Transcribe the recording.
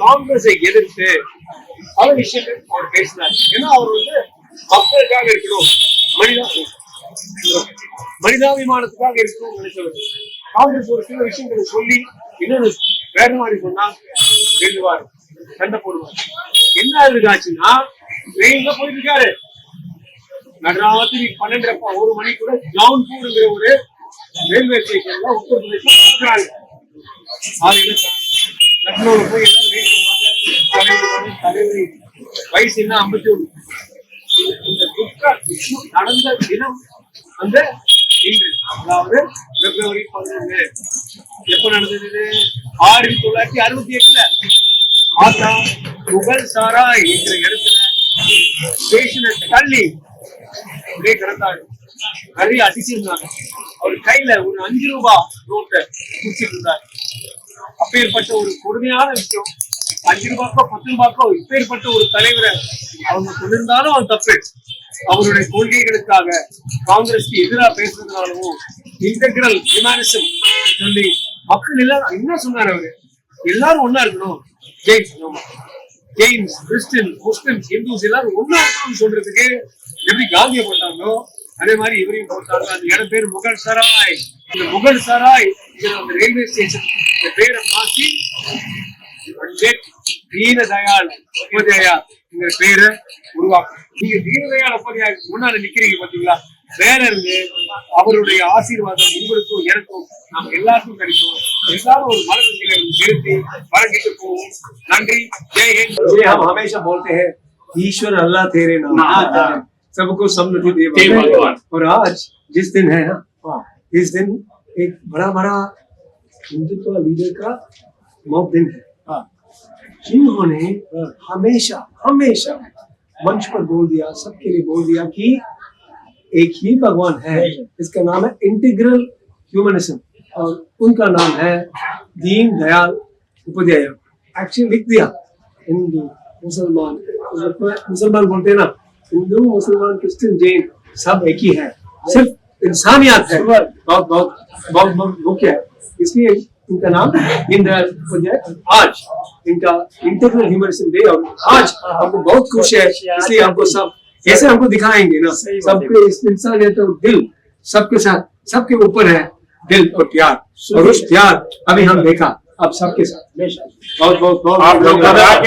காங்கிரஸை எதிர்த்து பல விஷயங்கள் அவர் பேசினார். ஏன்னா அவர் வந்து மக்களுக்காக இருக்கணும், மனிதாபிமானத்துக்காக இருக்கணும்னு நினைச்சவர். காங்கிரஸ் ஒரு சில விஷயங்களை சொல்லி இன்னொரு வேற மாதிரி சொன்னா எழுதுவார், சண்டை போடுவார். என்ன ஆச்சுன்னா ட்ரெயின்ல போயிட்டு இருக்காரு, நடராத்திரி 12:30 1 மணி கூட ஜவுன்பூர்ங்கிற ஒரு ரயில்வே ஸ்டேஷன்ல உத்தரப்பிரதேசம் பாக்குறாங்க. லக்னோல போய் எல்லாரும் தலைவரி வயசு என்ன 51. இந்த துக்க நடந்த தினம் அந்த இன்று, அதாவது பிப்ரவரி 11. எப்ப நடந்தது? 1968. ஆத்தா முகல் சாராய் என்கிற இடத்துல ஸ்டேஷனை தள்ளி அப்படியே கிடந்தாரு. நிறைய அடிச்சிருந்தாங்க. அவர் கையில ஒரு 5 ரூபாய் நோட்டை குடிச்சிட்டு இருந்தார். அப்பேற்பட்ட ஒரு கொடுமையான விஷயம். 5 ரூபாய்க்கோ 10 ரூபாய்க்கோ இப்பேற்பட்ட ஒரு தலைவரை அவங்க கொண்டிருந்தாலும் அது தப்பு. அவருடைய கொள்கைகளுக்காக காங்கிரஸ்க்கு எதிராக பேசுறதுனாலவும் இன்டெகிரல் ஹியூமனிசம் சொல்லி மக்கள் எல்லாரும் என்ன சொன்னார்? அவரு எல்லாரும் ஒன்னா இருக்கணும், ஜெயின்ஸ், கிறிஸ்டின், முஸ்லிம்ஸ், இந்துஸ் எல்லாரும் ஒன்னா இருக்கணும்னு சொல்றதுக்கு எப்படி காந்தியை போட்டாங்களோ அதே மாதிரி இவரையும் போட்டாங்க. அந்த இடம் பேரு முகல் சராய். இந்த முகல் சராய் அந்த ரயில்வே ஸ்டேஷன் பேரை மாற்றி தீனதயாள் உபாத்யாயா பேரை உருவாக்கும். நீங்க தீனதயாள் உபாத்யாயா முன்னாடி நிக்கிறீங்க பாத்தீங்களா? வேற இருந்து அவருடைய ஆசீர்வாதம் உங்களுக்கும் எனக்கும் நாம் எல்லாருக்கும் கிடைக்கும். எல்லாரும் ஒரு மனதிலே நிறுத்தி வழங்கிட்டு போவோம். நன்றி, ஜெய் ஹிந்த். हम हमेशा बोलते हैं ईश्वर अल्लाह तेरे नाम, सबको समृद्धि दे भगवान। और आज जिस दिन है ना, इस दिन एक बड़ा हिंदुत्व लीडर का मौत दिन है, जिन्होंने हमेशा मंच पर बोल दिया, सबके लिए बोल दिया कि एक ही भगवान है। इसका नाम है इंटीग्रल ह्यूमनिज्म और उनका नाम है दीन दयाल उपाध्याय। एक्चुअली लिख दिया हिंदू मुसलमान बोलते हैं ना, हिंदू मुसलमान क्रिश्चियन जैन सब एक ही है, सिर्फ इंसानियत है बहुत मुख्य है। इसलिए इनका नाम दीनदयाल उपाध्याय। आज इनका इंटीग्रल ह्यूमनिज्म डे और आज हमको बहुत खुश है, इसलिए हमको सब ऐसे हमको दिखाएंगे ना, सबके इंसानियत और दिल सबके साथ, सबके ऊपर है दिल और प्यार, और उस प्यार अभी हम देखा अब सबके साथ। बहुत